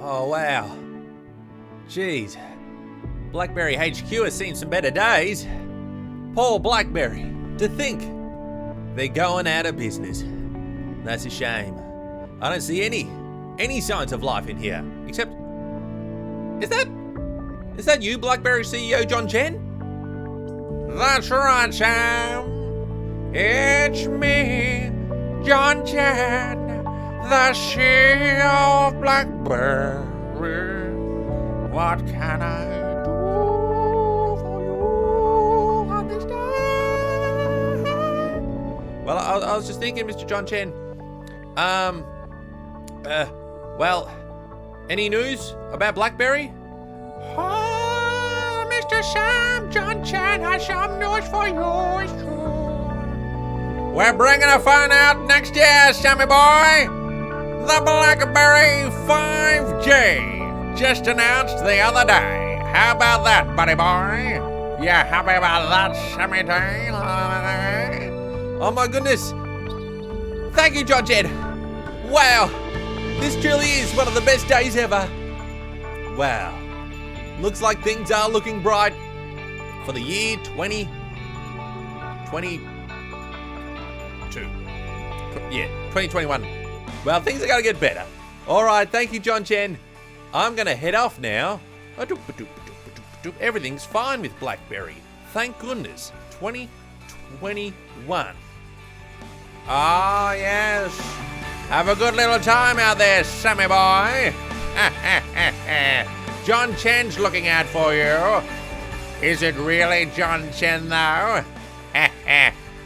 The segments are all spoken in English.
Oh, wow. Jeez. BlackBerry HQ has seen some better days. Poor BlackBerry. To think they're going out of business. That's a shame. I don't see any signs of life in here. Except, is that you, BlackBerry CEO John Chen? That's right, Sam. It's me, John Chen, the CEO of BlackBerry. What can I do for you on this day? Well, I was just thinking, Mr. John Chen. Well, any news about BlackBerry? Oh, Mr. Sam, John Chen has some news for you, it's true. We're bringing a phone out next year, Sammy boy. The BlackBerry 5G, just announced the other day. How about that, buddy boy? You happy about that, Sammy day? Oh my goodness. Thank you, John Chen. Wow, this truly is one of the best days ever. Wow. Looks like things are looking bright for the year 2022. Yeah, 2021. Well, things are going to get better. All right, thank you, John Chen. I'm going to head off now. Everything's fine with BlackBerry. Thank goodness. 2021. Oh, yes. Have a good little time out there, Sammy boy. John Chen's looking out for you. Is it really John Chen, though?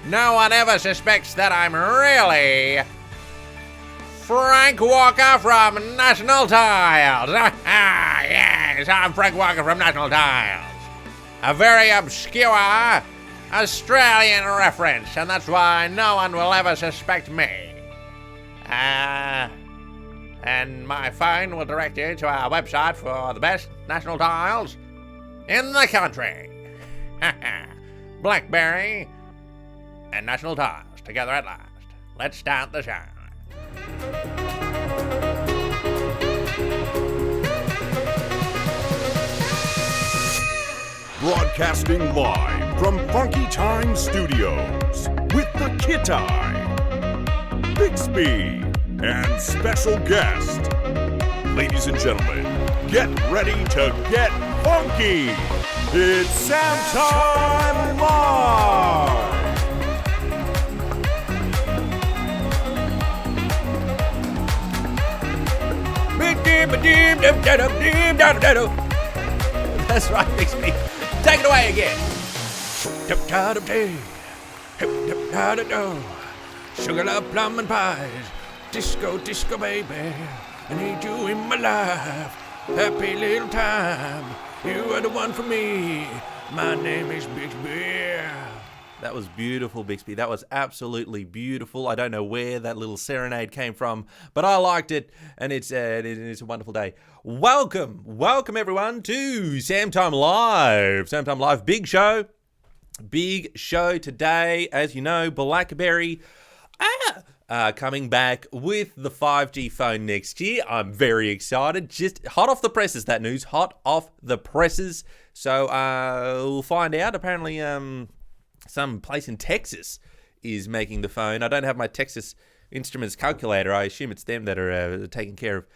No one ever suspects that I'm really Frank Walker from National Tiles. Yes, I'm Frank Walker from National Tiles. A very obscure Australian reference, and that's why no one will ever suspect me. And my phone will direct you to our website for the best national tiles in the country. BlackBerry and National Tiles together at last. Let's start the show. Broadcasting live from Funky Time Studios with the Kittai, Bixby, and special guest. Ladies and gentlemen, get ready to get funky. It's SAMTIME Live. That's right, Bixby. Take it away again. Sugar love plum and pies. Disco, disco baby. I need you in my life. Happy little time. You are the one for me. My name is Bixby. That was beautiful, Bixby. That was absolutely beautiful. I don't know where that little serenade came from, but I liked it, and it's a wonderful day. Welcome everyone to SAMTIME Live. SAMTIME Live, big show today. As you know, BlackBerry coming back with the 5G phone next year. I'm very excited. Just hot off the presses, that news. Hot off the presses. So we'll find out. Apparently, some place in Texas is making the phone. I don't have my Texas Instruments calculator. I assume it's them that are taking care of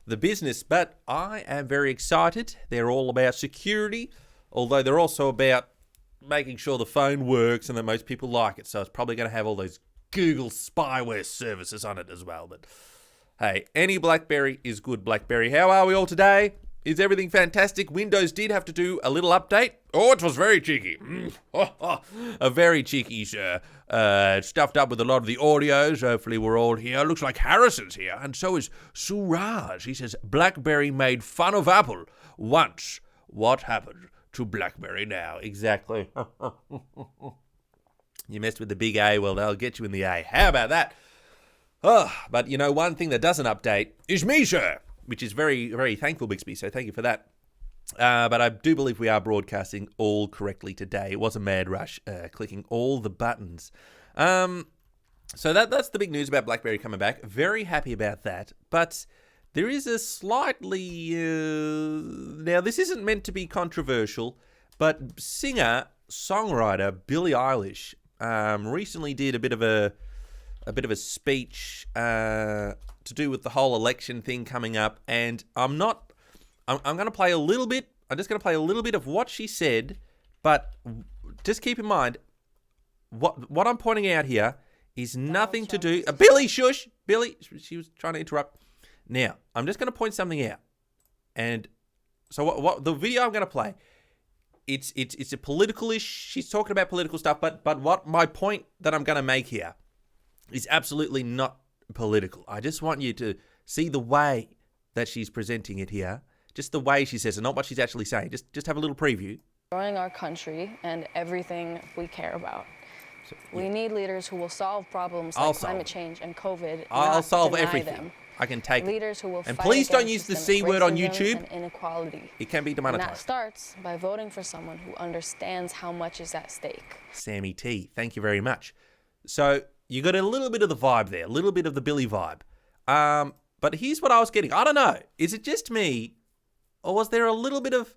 the business. But I am very excited. They're all about security, although they're also about making sure the phone works and that most people like it. So it's probably going to have all those Google spyware services on it as well. But hey, any BlackBerry is good BlackBerry. How are we all today? Is everything fantastic? Windows did have to do a little update. Oh, it was very cheeky. A very cheeky, sir. Stuffed up with a lot of the audios. Hopefully we're all here. Looks like Harrison's here. And so is Suraj. He says, BlackBerry made fun of Apple once. What happened to BlackBerry now? Exactly. You messed with the big A, well, they'll get you in the A. How about that? Oh, but you know, one thing that doesn't update is me, sir. Which is very, very thankful, Bixby, so thank you for that. But I do believe we are broadcasting all correctly today. It was a mad rush, clicking all the buttons. So that's the big news about BlackBerry coming back. Very happy about that. But there is a slightly... now, this isn't meant to be controversial, but singer-songwriter Billie Eilish recently did a bit of a speech to do with the whole election thing coming up, and I'm going to play a little bit. I'm just going to play a little bit of what she said, but just keep in mind, what I'm pointing out here is nothing to do... Billy, shush! Billy, she was trying to interrupt. Now, I'm just going to point something out. And so what the video I'm going to play, it's a political-ish... She's talking about political stuff, but what my point that I'm going to make here is absolutely not political. I just want you to see the way that she's presenting it here. Just the way she says it, not what she's actually saying. Just have a little preview. Destroying our country and everything we care about. We need leaders who will solve problems like climate change and COVID. I'll solve deny everything. Them. I can take leaders who will and fight please don't use against the C word on YouTube. And inequality. It can be And demonetized. that starts by voting for someone who understands how much is at stake. Sammy T, thank you very much. So you got a little bit of the vibe there, a little bit of the Billy vibe. But here's what I was getting. I don't know. Is it just me, or was there a little bit of?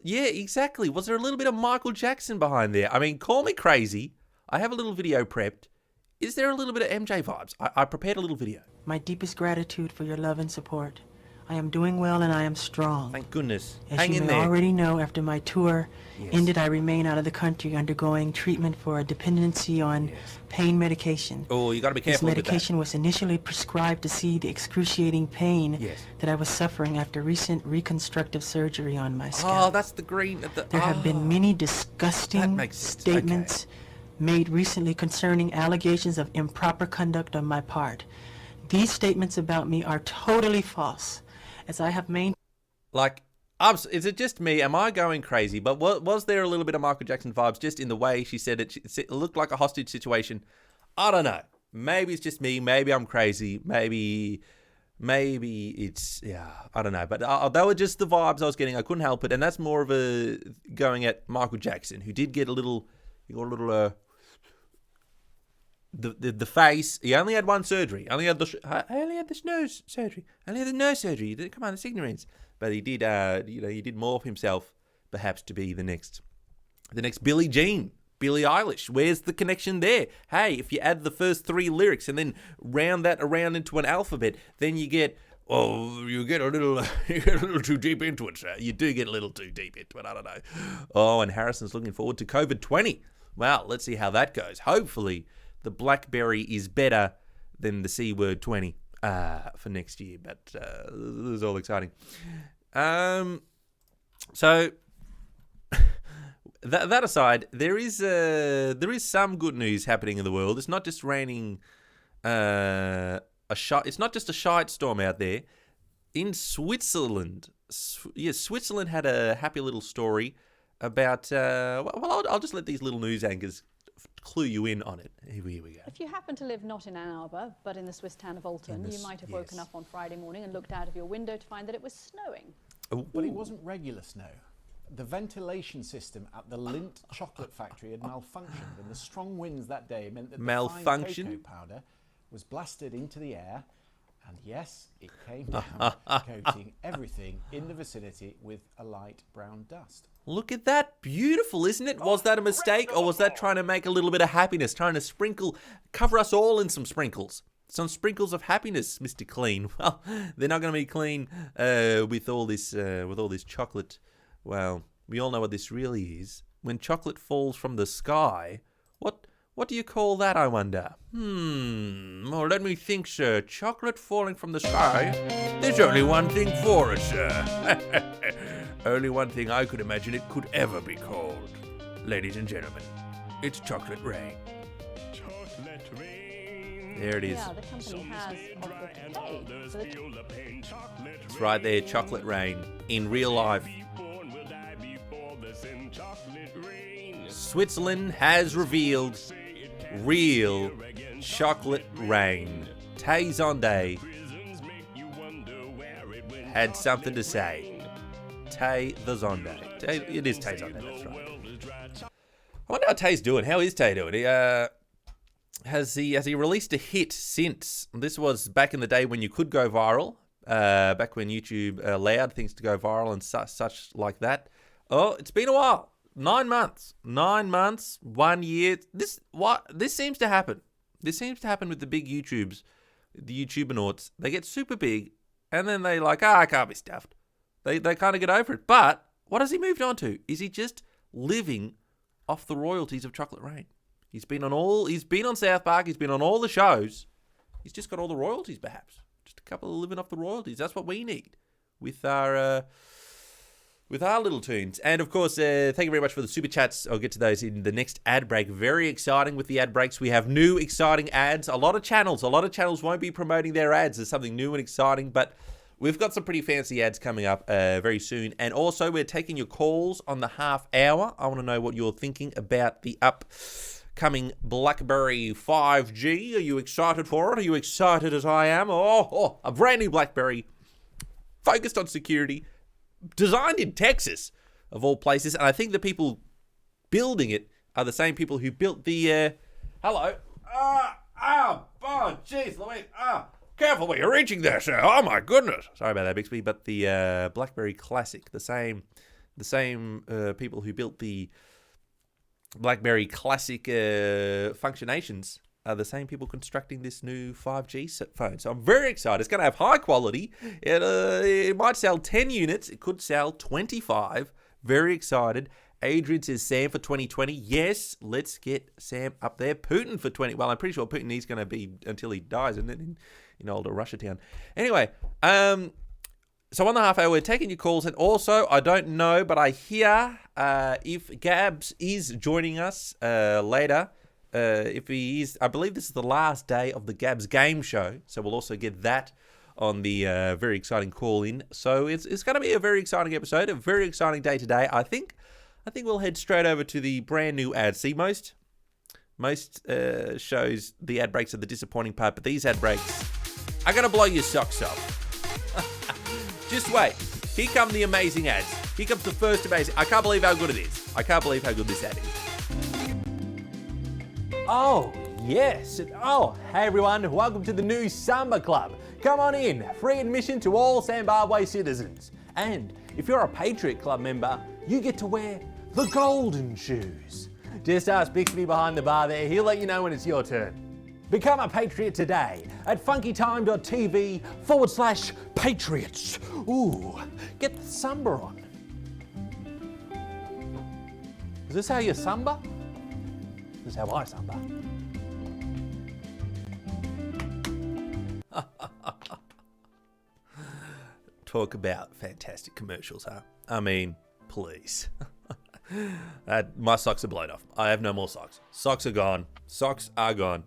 Yeah, exactly. Was there a little bit of Michael Jackson behind there? I mean, call me crazy. I have a little video prepped. Is there a little bit of MJ vibes? I prepared a little video. My deepest gratitude for your love and support. I am doing well and I am strong. Thank goodness. As Hang you in may there. already know, after my tour ended, I remain out of the country undergoing treatment for a dependency on pain medication. Oh, you got to be careful This with medication was initially prescribed to see the excruciating pain Yes. that I was suffering after recent reconstructive surgery on my that. scalp. Oh, that's the green. There have been many That disgusting makes sense. statements made recently concerning allegations of improper conduct on my part. These statements about me are totally false, as I have maintained. Like, is it just me? Am I going crazy? But was there a little bit of Michael Jackson vibes just in the way she said it? It looked like a hostage situation. I don't know. Maybe it's just me. Maybe I'm crazy. Maybe it's, I don't know. But they were just the vibes I was getting. I couldn't help it. And that's more of a going at Michael Jackson, who did get a little, the face. He only had one surgery. I only had the nose surgery. Come on, it's ignorance. But he did, he did morph himself, perhaps, to be the next Billie Jean, Billie Eilish. Where's the connection there? Hey, if you add the first 3 lyrics and then round that around into an alphabet, then you get a little too deep into it, sir. You do get a little too deep into it. I don't know. Oh, and Harrison's looking forward to COVID-20. Well, let's see how that goes. Hopefully, the BlackBerry is better than the C word 20 for next year. But this is all exciting. So that aside, there is some good news happening in the world. It's not just raining it's not just a shite storm out there. In Switzerland, Switzerland had a happy little story about. I'll just let these little news anchors clue you in on it. Here we go. If you happen to live not in Ann Arbor, but in the Swiss town of Olten, you might have woken up on Friday morning and looked out of your window to find that it was snowing. Ooh. But it wasn't regular snow. The ventilation system at the Lindt chocolate factory had malfunctioned, and the strong winds that day meant that the fine cocoa powder was blasted into the air, and yes, it came down, coating everything in the vicinity with a light brown dust. Look at that. Beautiful, isn't it? Was that a mistake, or was that trying to make a little bit of happiness, trying to cover us all in some sprinkles? Some sprinkles of happiness, Mr. Clean. Well, they're not going to be clean with all this chocolate. Well, we all know what this really is. When chocolate falls from the sky, what do you call that, I wonder? Well, let me think, sir. Chocolate falling from the sky? There's only one thing for it, sir. Only one thing I could imagine it could ever be called. Ladies and gentlemen, it's chocolate rain. Chocolate rain. There it is. Yeah, the company has offered to pay for the It's right there, chocolate rain, in real life. Switzerland has revealed real chocolate rain. Tay Zonde had something to say. Tay the Zonde. It is Tay Zonde, that's right. I wonder how Tay's doing. How is Tay doing? has he released a hit since? This was back in the day when you could go viral, back when YouTube allowed things to go viral and such like that. Oh, it's been a while. 9 months. 9 months, 1 year. This seems to happen. This seems to happen with the big YouTubes, the YouTubernauts. They get super big, and then they like, I can't be stuffed. They kind of get over it. But what has he moved on to? Is he just living off the royalties of Chocolate Rain? He's been on South Park. He's been on all the shows. He's just got all the royalties, perhaps. Just a couple of living off the royalties. That's what we need with our little tunes. And of course, thank you very much for the super chats. I'll get to those in the next ad break. Very exciting with the ad breaks. We have new exciting ads. A lot of channels won't be promoting their ads as something new and exciting, but we've got some pretty fancy ads coming up very soon. And also, we're taking your calls on the half hour. I want to know what you're thinking about the upcoming BlackBerry 5G. Are you excited for it? Are you excited as I am? Oh, a brand new BlackBerry focused on security, designed in Texas, of all places. And I think the people building it are the same people who built the, hello. Oh, jeez, Louise. Careful where you're reaching there, sir. Oh, my goodness. Sorry about that, Bixby. But the BlackBerry Classic, the same people who built the BlackBerry Classic functionations are the same people constructing this new 5G phone. So I'm very excited. It's going to have high quality. It might sell 10 units. It could sell 25. Very excited. Adrian says Sam for 2020. Yes, let's get Sam up there. Putin for 20. Well, I'm pretty sure Putin is going to be until he dies, isn't it, in older Russia town. Anyway, so on the half hour, we're taking your calls. And also, I don't know, but I hear if Gabs is joining us later. If he is, I believe this is the last day of the Gabs game show, so we'll also get that on the very exciting call in. So it's going to be a very exciting episode, a very exciting day today. I think we'll head straight over to the brand new ads. See, most shows the ad breaks are the disappointing part, but these ad breaks are going to blow your socks off. Just wait. Here come the amazing ads. Here comes the first amazing. I can't believe how good it is. I can't believe how good this ad is. Oh, yes. Oh, hey everyone. Welcome to the new Samba Club. Come on in. Free admission to all Zimbabwe citizens. And if you're a Patriot Club member, you get to wear the golden shoes. Just ask Bixby behind the bar there. He'll let you know when it's your turn. Become a Patriot today at funkytime.tv/Patriots. Ooh, get the Samba on. Is this how you Samba? This is how I Samba. Talk about fantastic commercials, huh? I mean, please. My socks are blown off. I have no more socks. Socks are gone. Socks are gone.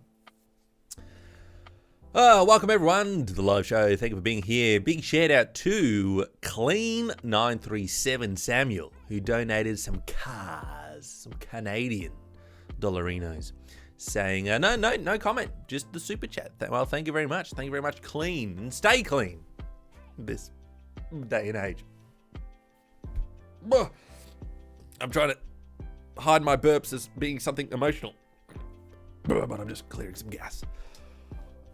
Welcome everyone to the live show. Thank you for being here. Big shout out to Clean937 Samuel, who donated some cars, some Canadian dollarinos, saying no comment, just the super chat. Well, thank you very much. Thank you very much. Clean and stay clean this day and age. I'm trying to hide my burps as being something emotional, but I'm just clearing some gas.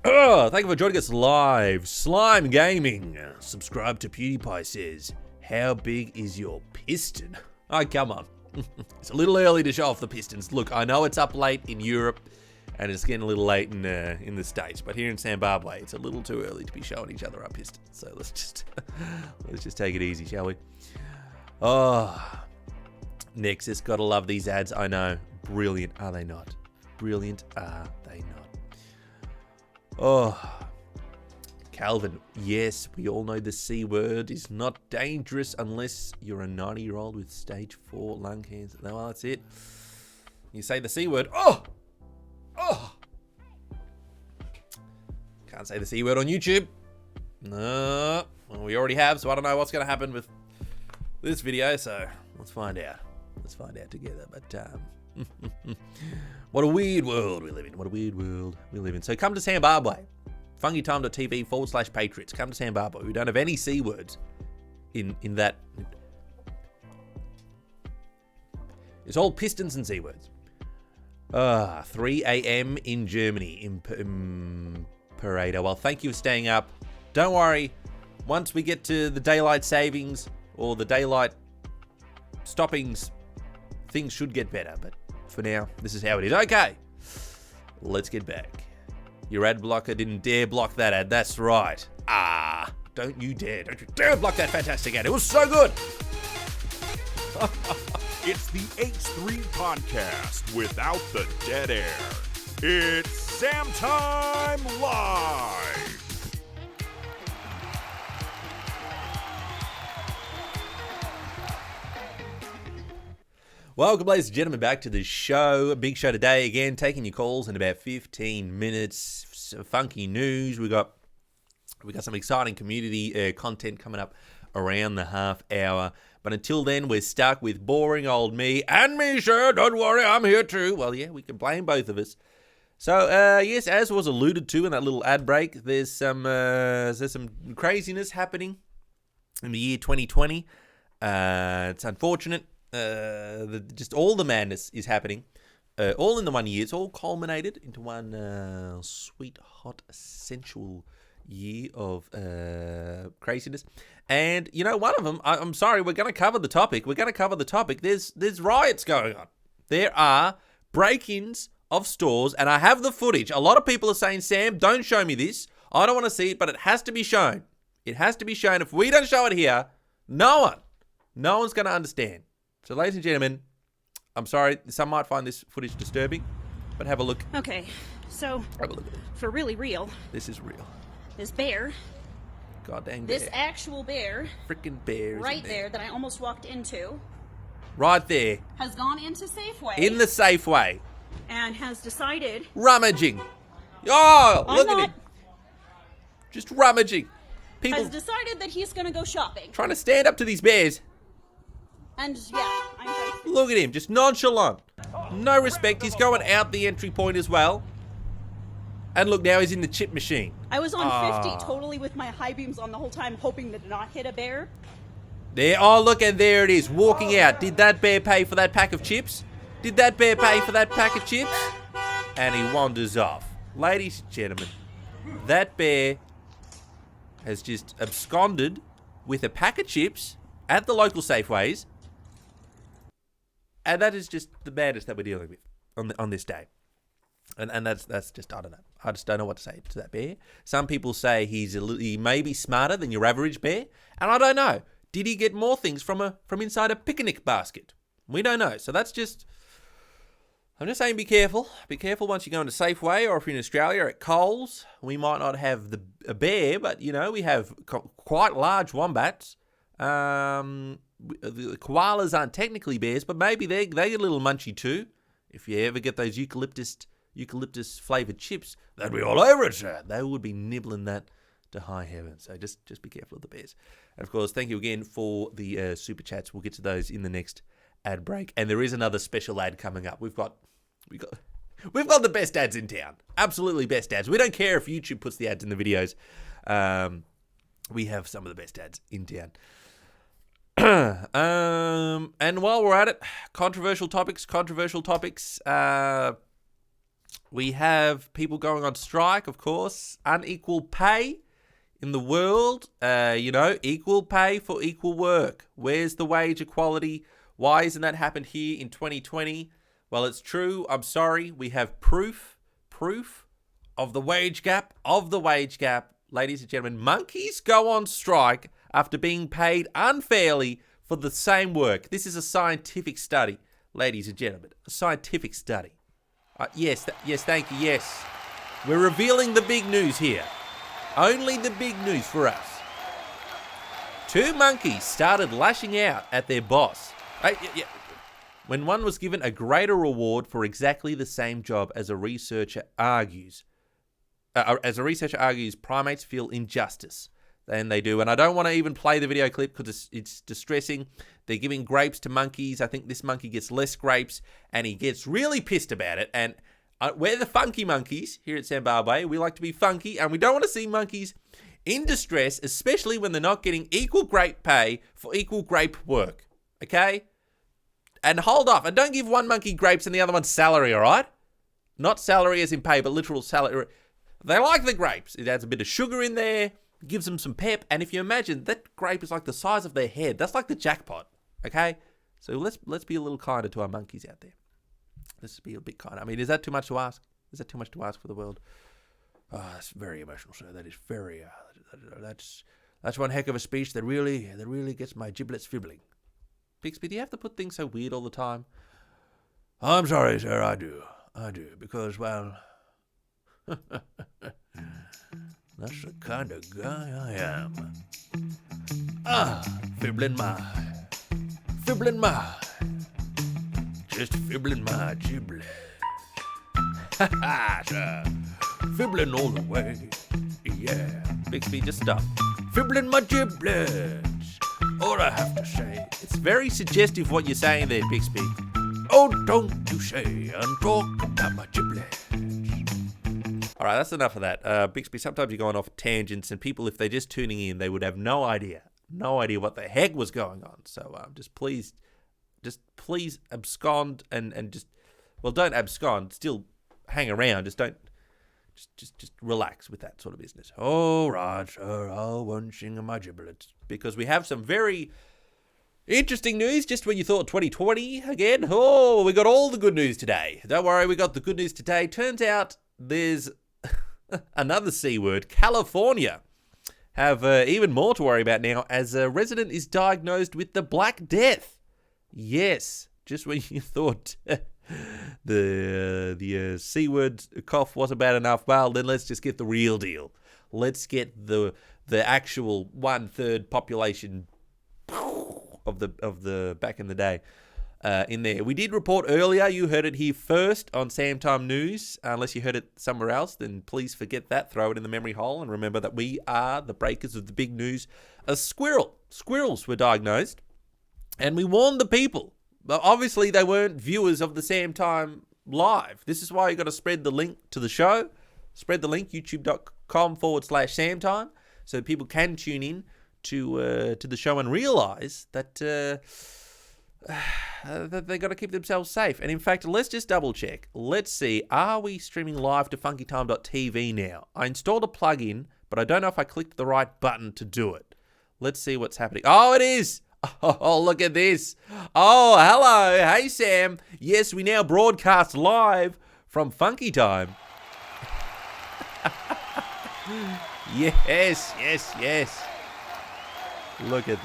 Thank you for joining us live. Slime Gaming. Subscribe to PewDiePie says, how big is your piston? Oh, come on. It's a little early to show off the pistons. Look, I know it's up late in Europe and it's getting a little late in the States, but here in Zimbabwe, it's a little too early to be showing each other our pistons. So let's just take it easy, shall we? Oh, Nexus, gotta love these ads. I know. Brilliant, are they not? Brilliant, are they not? Oh, Calvin, yes, we all know the C word is not dangerous unless you're a 90-year-old with stage 4 lung cancer. Well, that's it. You say the C word. Oh! Can't say the C word on YouTube. No. Well, we already have, so I don't know what's going to happen with this video, so let's find out. Let's find out together. But, what a weird world we live in. What a weird world we live in. So come to Zimbabwe. funkytime.tv/Patriots. Come to Zimbabwe. We don't have any C words in that. It's all pistons and C words. 3 a.m. in Germany. Imperator. Well, thank you for staying up. Don't worry. Once we get to the daylight savings or the daylight stoppings, things should get better. But for now, this is how it is. Okay. Let's get back. Your ad blocker didn't dare block that ad. That's right. Don't you dare block that fantastic ad. It was so good. It's the H3 podcast without the dead air. It's SAMTIME Live. Welcome, ladies and gentlemen, back to the show. A big show today. Again, taking your calls in about 15 minutes. Some funky news. We got some exciting community content coming up around the half hour. But until then, we're stuck with boring old me. And me, sir. Don't worry, I'm here too. Well, yeah, we can blame both of us. So, yes, as was alluded to in that little ad break, there's some craziness happening in the year 2020. It's unfortunate. Just all the madness is happening, all in the 1 year. It's all culminated into one sweet, hot, sensual year of craziness. And you know, one of them, I'm sorry, we're going to cover the topic. There's riots going on. There are break-ins of stores, and I have the footage. A lot of people are saying, Sam, don't show me this. I don't want to see it, but it has to be shown. It has to be shown. If we don't show it here, no one's going to understand. So, ladies and gentlemen, I'm sorry, some might find this footage disturbing, but have a look. Okay, so, have a look at it. For really real. This is real. This bear. Goddamn bear. This actual bear. Freaking bear. Right there that I almost walked into. Right there. Has gone into Safeway. In the Safeway. And has decided. Rummaging. Oh, look at him. Just rummaging. People has decided that he's going to go shopping. Trying to stand up to these bears. And yeah, look at him, just nonchalant. No respect. He's going out the entry point as well. And look, now he's in the chip machine. I was on 50 totally with my high beams on the whole time, hoping to not hit a bear. There, oh look, and there it is, walking out. Did that bear pay for that pack of chips? And he wanders off. Ladies and gentlemen, that bear has just absconded with a pack of chips at the local Safeways. And that is just the madness that we're dealing with on this day. And that's just, I don't know. I just don't know what to say to that bear. Some people say he may be smarter than your average bear. And I don't know. Did he get more things from inside a picnic basket? We don't know. So that's just, I'm just saying be careful. Be careful once you go into Safeway, or if you're in Australia at Coles. We might not have a bear, but, you know, we have quite large wombats. The koalas aren't technically bears, but maybe they get a little munchy too. If you ever get those eucalyptus flavored chips, they'd be all over it, sir. They would be nibbling that to high heaven. So just be careful of the bears. And of course, thank you again for the super chats. We'll get to those in the next ad break. And there is another special ad coming up. We've got the best ads in town. Absolutely best ads. We don't care if YouTube puts the ads in the videos. We have some of the best ads in town. And while we're at it, controversial topics. We have people going on strike, of course. Unequal pay in the world. Equal pay for equal work. Where's the wage equality? Why hasn't that happened here in 2020? Well, it's true. I'm sorry. We have proof of the wage gap. Ladies and gentlemen, monkeys go on strike after being paid unfairly for the same work. This is a scientific study, ladies and gentlemen. A scientific study. Yes, thank you, yes. We're revealing the big news here. Only the big news for us. 2 monkeys started lashing out at their boss. When one was given a greater reward for exactly the same job, as a researcher argues, primates feel injustice. Then they do. And I don't want to even play the video clip because it's distressing. They're giving grapes to monkeys. I think this monkey gets less grapes and he gets really pissed about it. And we're the funky monkeys here at Zimbabwe. We like to be funky, and we don't want to see monkeys in distress, especially when they're not getting equal grape pay for equal grape work. Okay? And hold off. And don't give one monkey grapes and the other one salary, all right? Not celery as in pay, but literal celery. They like the grapes. It adds a bit of sugar in there, gives them some pep. And if you imagine, that grape is like the size of their head. That's like the jackpot, okay? So let's be a little kinder to our monkeys out there. Let's be a bit kinder. I mean, is that too much to ask? Is that too much to ask for the world? Oh, that's very emotional, sir. That is very... that's one heck of a speech that really gets my giblets fibbling. Bixby, do you have to put things so weird all the time? I'm sorry, sir. I do. Because, well... that's the kind of guy I am. Fibbling my... just fibbling my giblets. Ha ha, sir. Fibbling all the way. Yeah. Bixby, just stop. Fibbling my giblets. All I have to say. It's very suggestive what you're saying there, Bixby. Oh, don't you say and talk about my giblets. All right, that's enough of that. Bixby, sometimes you're going off tangents, and people, if they're just tuning in, they would have no idea what the heck was going on. So just please abscond and just, well, don't abscond, still hang around. Just relax with that sort of business. All right, sir, I'll munching my giblets. Because we have some very interesting news, just when you thought 2020 again. Oh, we got all the good news today. Don't worry, we got the good news today. Turns out there's another C word, California. Have even more to worry about now, as a resident is diagnosed with the Black Death. Yes, just when you thought the C word cough wasn't bad enough, well, then let's just get the real deal. Let's get the actual 1/3 population of the back in the day in there. We did report earlier. You heard it here first on SAMTIME News. Unless you heard it somewhere else, then please forget that. Throw it in the memory hole and remember that we are the breakers of the big news. Squirrels were diagnosed, and we warned the people. But obviously, they weren't viewers of the SAMTIME Live. This is why you got to spread the link to the show. Spread the link, youtube.com/SAMTIME, so people can tune in to the show and realize that that they got to keep themselves safe. And in fact, let's just double check. Let's see, are we streaming live to funkytime.tv now? I installed a plugin, but I don't know if I clicked the right button to do it. Let's see what's happening. Oh, it is. Oh, look at this. Oh, hello. Hey, Sam. Yes, we now broadcast live from Funky Time. Yes. Look at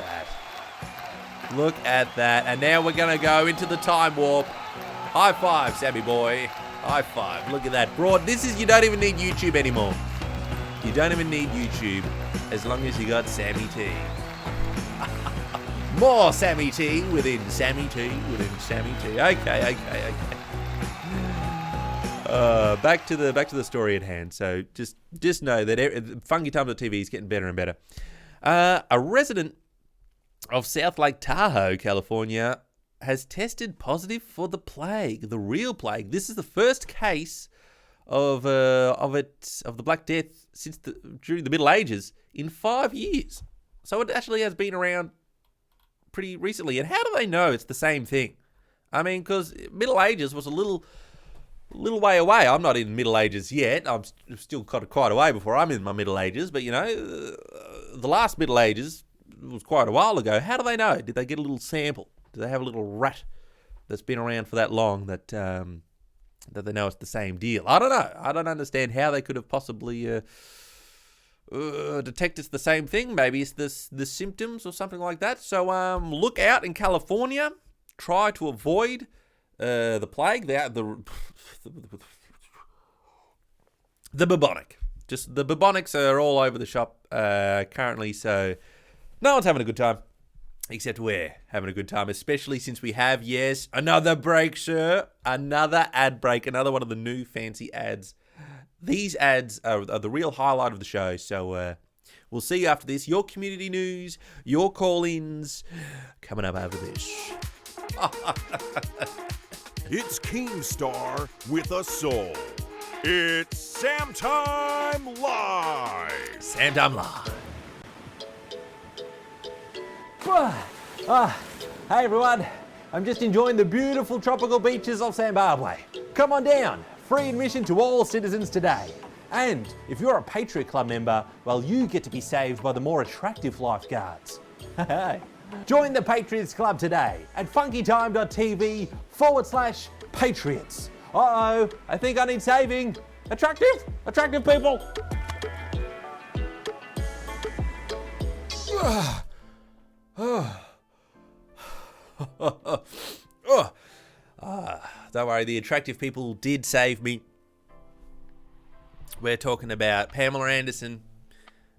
that. And now we're going to go into the time warp. High five, Sammy boy. High five. Look at that. You don't even need YouTube anymore. You don't even need YouTube as long as you got Sammy T. More Sammy T within Sammy T within Sammy T. Okay. Back to the story at hand. So just know that funkytime.tv is getting better and better. A resident of South Lake Tahoe, California, has tested positive for the plague, the real plague. This is the first case of the Black Death since during the Middle Ages in 5 years. So it actually has been around pretty recently. And how do they know it's the same thing? I mean, because Middle Ages was a little way away. I'm not in Middle Ages yet. I'm still quite a way before I'm in my Middle Ages. But, you know, the last Middle Ages was quite a while ago. How do they know? Did they get a little sample? Do they have a little rat that's been around for that long that they know it's the same deal? I don't know. I don't understand how they could have possibly detect it's the same thing. Maybe it's the symptoms or something like that. So look out in California. Try to avoid the plague. The bubonic. Just the bubonics are all over the shop currently. So no one's having a good time. Except we're having a good time, especially since we have, yes, another break, sir. Another ad break. Another one of the new fancy ads. These ads are the real highlight of the show. So we'll see you after this. Your community news, your call-ins, coming up after this. It's Keemstar with a soul. It's SAMTIME Live. SAMTIME Live. Hey everyone, I'm just enjoying the beautiful tropical beaches of Zimbabwe. Come on down, Free admission to all citizens today. And if you're a Patriot Club member, well, you get to be saved by the more attractive lifeguards. Join the Patriots Club today at funkytime.tv/Patriots. Uh-oh, I think I need saving. Attractive people. Don't worry, the attractive people did save me. We're talking about Pamela Anderson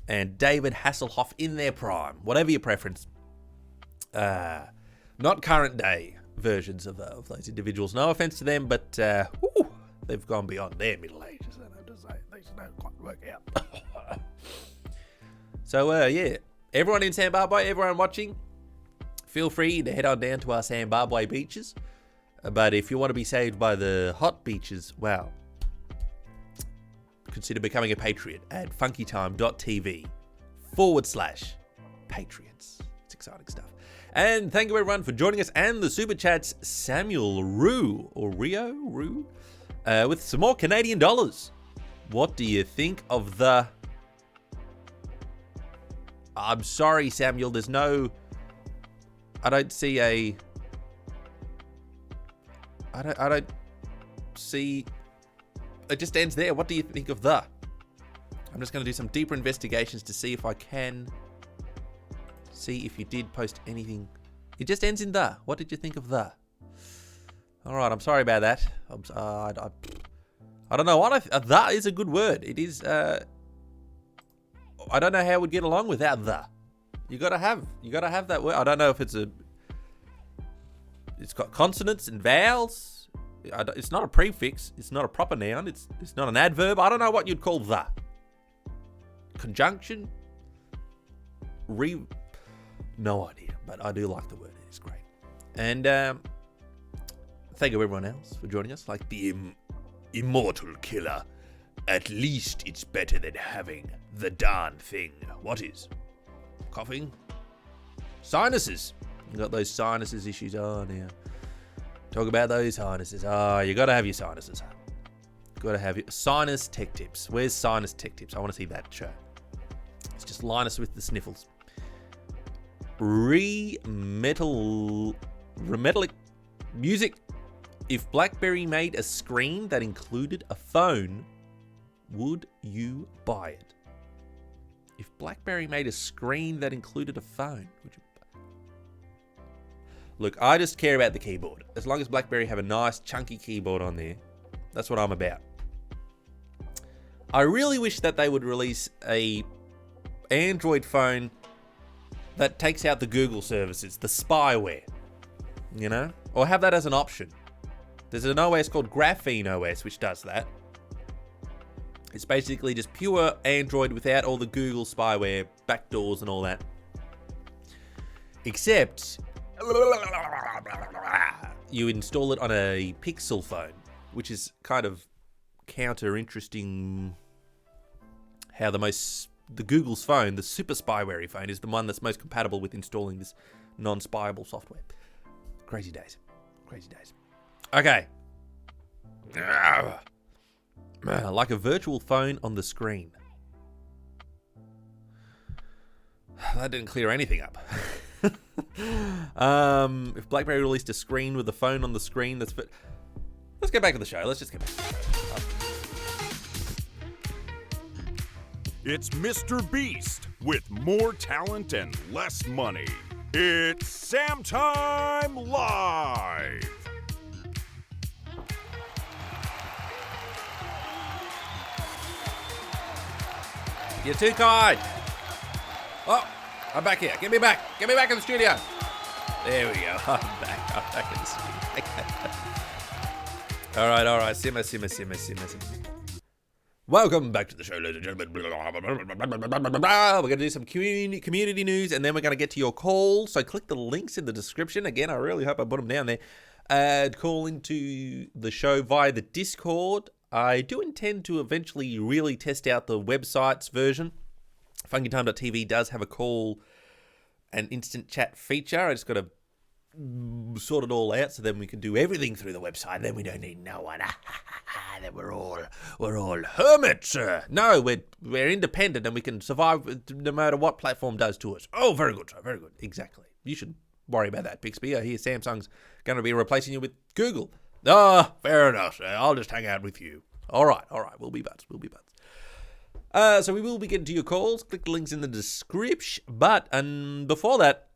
and David Hasselhoff in their prime, whatever your preference. Not current day versions of those individuals. No offense to them, but they've gone beyond their middle ages. I have to say, they don't quite work out. So yeah, everyone in Zimbabwe, everyone watching, feel free to head on down to our Zimbabwe beaches. But if you want to be saved by the hot beaches, well, consider becoming a Patriot at funkytime.tv/Patriots. It's exciting stuff. And thank you everyone for joining us and the Super Chats. Samuel Rue, or Rio, Rue, with some more Canadian dollars. What do you think of the... I'm sorry, Samuel, there's no... I don't see a... I don't see... It just ends there. What do you think of the? I'm just going to do some deeper investigations to see if I can see if you did post anything. It just ends in the. What did you think of the? All right, I'm sorry about that. I don't know what the is a good word. It is. I don't know how we'd get along without the. You gotta have that word. I don't know if it's got consonants and vowels. It's not a prefix. It's not a proper noun. It's not an adverb. I don't know what you'd call the. Conjunction. No idea. But I do like the word. It is great. And thank you everyone else for joining us. Like the immortal killer. At least it's better than having the darn thing. What is? Coughing? Sinuses. You got those sinuses issues. Oh, now. Talk about those sinuses. Oh, you got to have your sinuses. Got to have your sinus tech tips. Where's sinus tech tips? I want to see that show. It's just Linus with the sniffles. Remetallic music. If BlackBerry made a screen that included a phone, would you buy it? If BlackBerry made a screen that included a phone, would you? Look, I just care about the keyboard. As long as BlackBerry have a nice chunky keyboard on there, that's what I'm about. I really wish that they would release a Android phone that takes out the Google services, the spyware, you know? Or have that as an option. There's an OS called Graphene OS which does that. It's basically just pure Android without all the Google spyware, backdoors and all that. Except you install it on a Pixel phone, which is kind of counter-interesting how the Google's phone, the super spyware phone, is the one that's most compatible with installing this non-spyable software. Crazy days. Crazy days. Okay. Like a virtual phone on the screen. That didn't clear anything up. If BlackBerry released a screen with a phone on the screen, let's get back to the show. Let's just get back to the show. It's Mr. Beast with more talent and less money. It's SAMTIME Live. You're too kind. Oh, I'm back here. Get me back. Get me back in the studio. There we go. I'm back in the studio. All right. Simmer. Welcome back to the show, ladies and gentlemen. We're going to do some community news, and then we're going to get to your calls. So click the links in the description. Again, I really hope I put them down there. Call into the show via the Discord. I do intend to eventually really test out the website's version. funkytime.tv does have a call and instant chat feature. I just got to sort it all out, so then we can do everything through the website. Then we don't need no one. Then we're all hermits. No, we're independent and we can survive no matter what platform does to us. Oh, very good, sir. Very good. Exactly. You should worry about that, Bixby. I hear Samsung's going to be replacing you with Google. Ah, fair enough, sir. I'll just hang out with you. All right. We'll be buds. So we will be getting to your calls. Click the links in the description. But before that,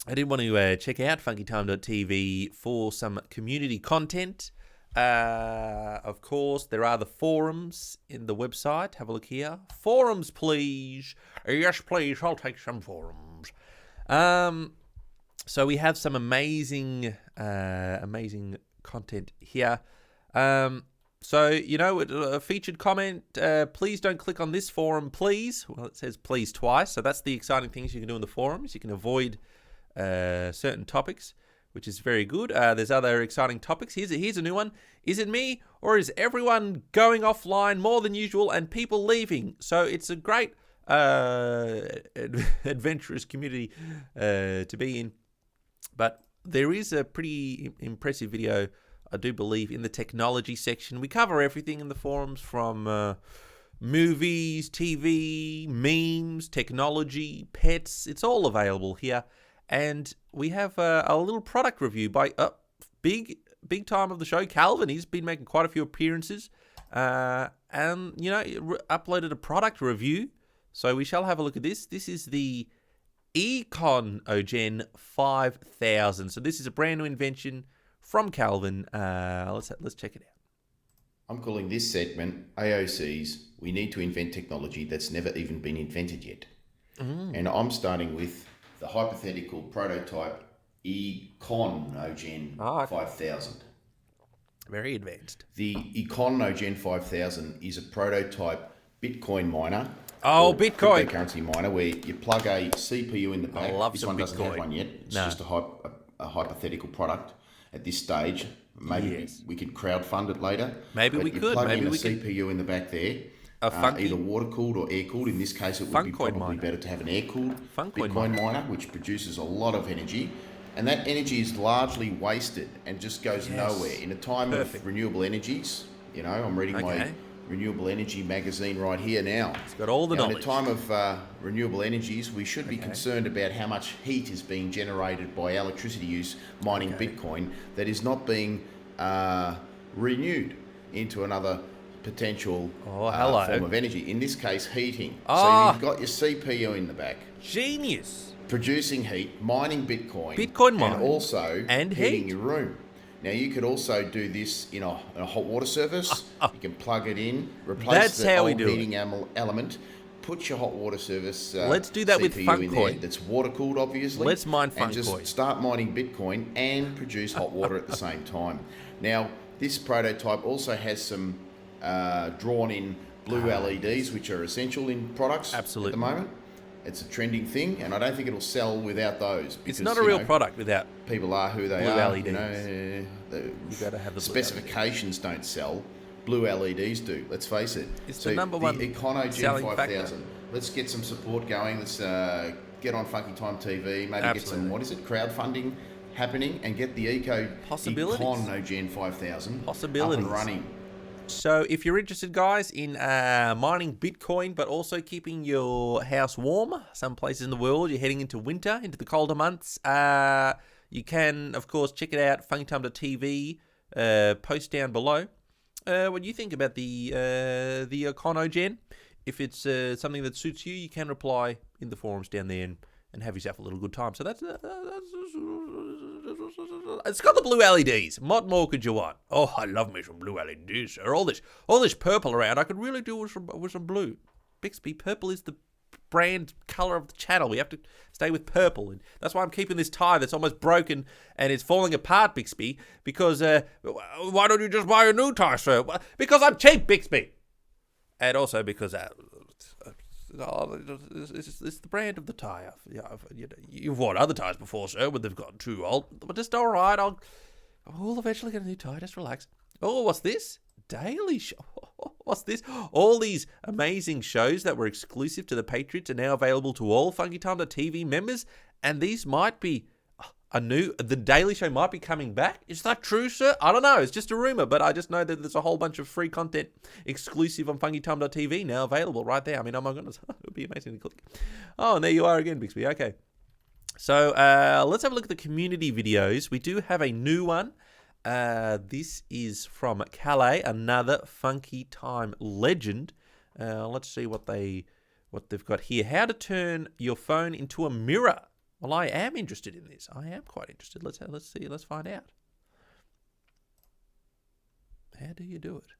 I did want to check out funkytime.tv for some community content. Of course, there are the forums in the website. Have a look here. Forums, please. Yes, please. I'll take some forums. So we have some amazing content here. So, a featured comment, please don't click on this forum, please. Well, it says please twice. So that's the exciting things you can do in the forums. You can avoid certain topics, which is very good. There's other exciting topics. Here's a new one. Is it me or is everyone going offline more than usual and people leaving? So it's a great adventurous community to be in. But there is a pretty impressive video, I do believe, in the technology section. We cover everything in the forums from movies, TV, memes, technology, pets. It's all available here. And we have a little product review by big time of the show, Calvin. He's been making quite a few appearances, and uploaded a product review. So we shall have a look at this. This is the Econogen 5000. So this is a brand new invention from Calvin. Let's check it out. I'm calling this segment AOC's We Need to Invent Technology That's Never Even Been Invented Yet. And I'm starting with the hypothetical prototype Econogen 5000. Very advanced. The Econogen 5000 is a prototype Bitcoin miner. Oh, Bitcoin. Cryptocurrency miner where you plug a CPU in the back. I love this some one doesn't Bitcoin. have one yet. It's just a hypothetical product at this stage. Maybe we could crowdfund it later. Maybe we could. Plug Maybe in we a could. CPU in the back there. Either water-cooled or air-cooled. In this case, it would be probably better to have an air-cooled Bitcoin miner, which produces a lot of energy. And that energy is largely wasted and just goes nowhere. In a time of renewable energies, I'm reading my renewable energy magazine right here now. It's got all the knowledge. In a time of renewable energies, we should be concerned about how much heat is being generated by electricity use mining Bitcoin that is not being renewed into another potential form of energy. In this case, heating. So you've got your CPU in the back. Genius. Producing heat, mining Bitcoin. Bitcoin mining. And also heating heat. your room. Now, you could also do this in a hot water service. You can plug it in, replace the old heating element, put your hot water service Let's do that CPU with in Funcoin. there. That's water-cooled, obviously. Let's mine And Funcoin. just start mining Bitcoin and produce hot water at the same time. Now, this prototype also has some drawn-in blue LEDs, which are essential in products at the moment. It's a trending thing, and I don't think it'll sell without those. Because, it's not a real product without people are who they blue are. LEDs. The you got to have the specifications don't sell. Blue LEDs do. Let's face it. It's the number one Econogen 5000. Factor. Let's get some support going. Let's get on Funky Time TV. Maybe get some crowdfunding happening, and get the Econogen 5000 up and running. So if you're interested, guys, in mining Bitcoin, but also keeping your house warm, some places in the world, you're heading into winter, into the colder months, you can, of course, check it out, funkytime.tv, post down below what you think about the Econogen. If it's something that suits you, you can reply in the forums down there and have yourself a little good time. So that's it's got the blue LEDs. What more could you want? Oh, I love me some blue LEDs. Or all this purple around. I could really do with some blue. Bixby, purple is the brand color of the channel. We have to stay with purple, and that's why I'm keeping this tie that's almost broken and it's falling apart, Bixby. Because why don't you just buy a new tie, sir? Because I'm cheap, Bixby, and also because it's the brand of the tie. You've worn other ties before, sir, when they've gotten too old. But just all right. We'll eventually get a new tie. Just relax. Oh, what's this? Daily Show. What's this? All these amazing shows that were exclusive to the Patriots are now available to all FunkyTime.tv members, and these might be The Daily Show might be coming back. Is that true, sir? I don't know. It's just a rumor, but I just know that there's a whole bunch of free content exclusive on FunkyTime.tv now available right there. I mean, oh my goodness, it would be amazing to click. Oh, and there you are again, Bixby. Okay. So let's have a look at the community videos. We do have a new one. This is from Calais, another Funky Time legend. Let's see what they've got here. How to turn your phone into a mirror. Well, I am interested in this. I am quite interested. Let's see. Let's find out. How do you do it?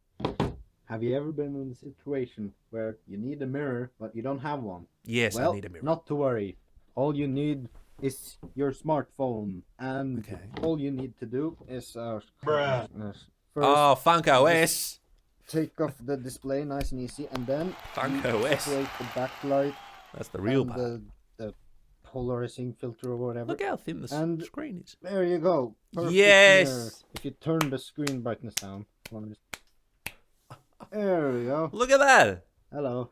Have you ever been in a situation where you need a mirror, but you don't have one? Yes, well, I need a mirror. Not to worry. All you need is your smartphone, and all you need to do is first, Funk OS. Take off the display nice and easy, and then Funk OS. separate the backlight. That's the real part. The polarizing filter or whatever. Look how thin the screen is. There you go. Perfect yes. mirror. If you turn the screen brightness down, there we go. Look at that. Hello.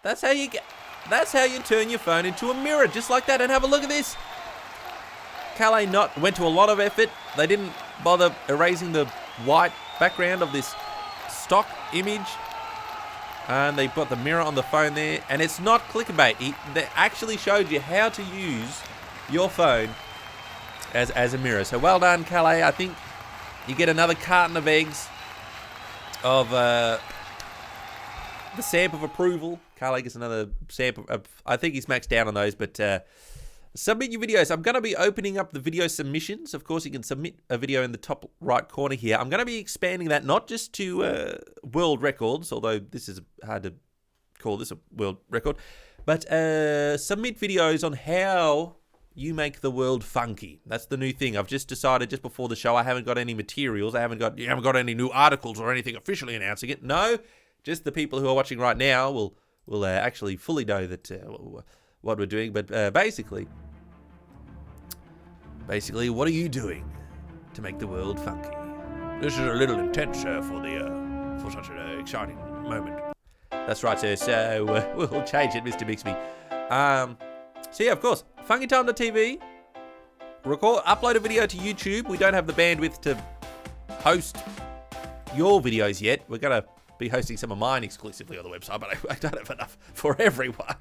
That's how you turn your phone into a mirror, just like that. And have a look at this. Calais went to a lot of effort. They didn't bother erasing the white background of this stock image. And they put the mirror on the phone there. And it's not clickbait. They actually showed you how to use your phone as a mirror. So well done, Calais. I think you get another carton of eggs of the stamp of approval. Calais gets another stamp of, I think he's maxed down on those, but submit your videos. I'm going to be opening up the video submissions. Of course, you can submit a video in the top right corner here. I'm going to be expanding that not just to world records, although this is hard to call this a world record, but submit videos on how you make the world funky. That's the new thing. I've just decided just before the show, I haven't got any materials. You haven't got any new articles or anything officially announcing it. No, just the people who are watching right now will actually fully know that what we're doing. But basically, what are you doing to make the world funky? This is a little intense for such an exciting moment. That's right, sir. So we'll change it, Mr. Bixby. So yeah, of course, FunkyTime.tv. Upload a video to YouTube. We don't have the bandwidth to host your videos yet. We're gonna be hosting some of mine exclusively on the website, but I don't have enough for everyone.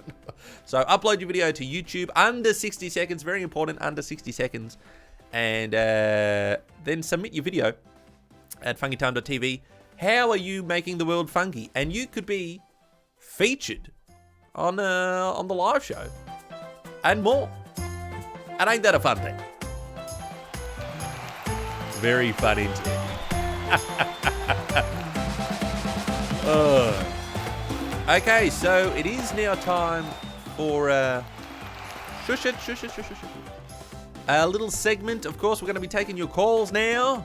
So upload your video to YouTube under 60 seconds. Very important, under 60 seconds. And then submit your video at FunkyTime.tv. How are you making the world funky? And you could be featured on the live show and more. And ain't that a fun thing? Very fun indeed. Okay, so it is now time for shush it. A little segment. Of course, we're going to be taking your calls now.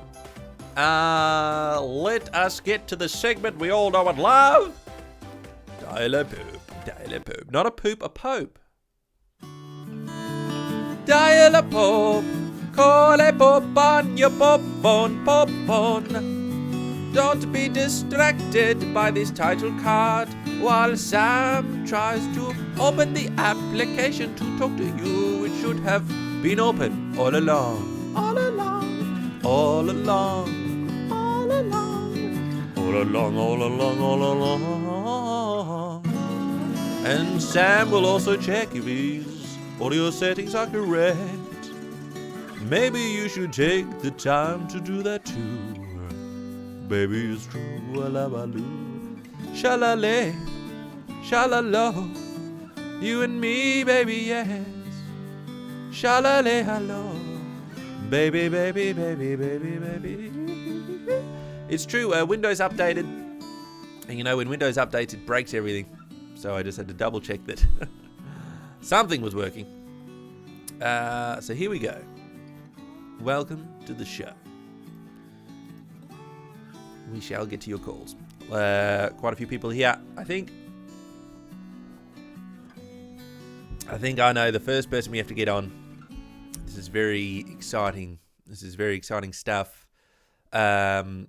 Let us get to the segment we all know and love. Dial a poop. Not a poop, a pope. Dial a pope. Call a pope on your pop phone. Don't be distracted by this title card while Sam tries to open the application to talk to you. It should have been open all along. All along. All along. All along. All along, all along, all along. And Sam will also check if his audio settings are correct. Maybe you should take the time to do that too. Baby, it's true, alabaloo. Shalale, shalalo. You and me, baby, yes. Shalale, hello. Baby, baby, baby, baby, baby. It's true, Windows updated. And you know, when Windows updates, it breaks everything. So I just had to double check that something was working. So here we go. Welcome to the show. We shall get to your calls. Quite a few people here. I think I know the first person we have to get on. This is very exciting. This is very exciting stuff. Hello,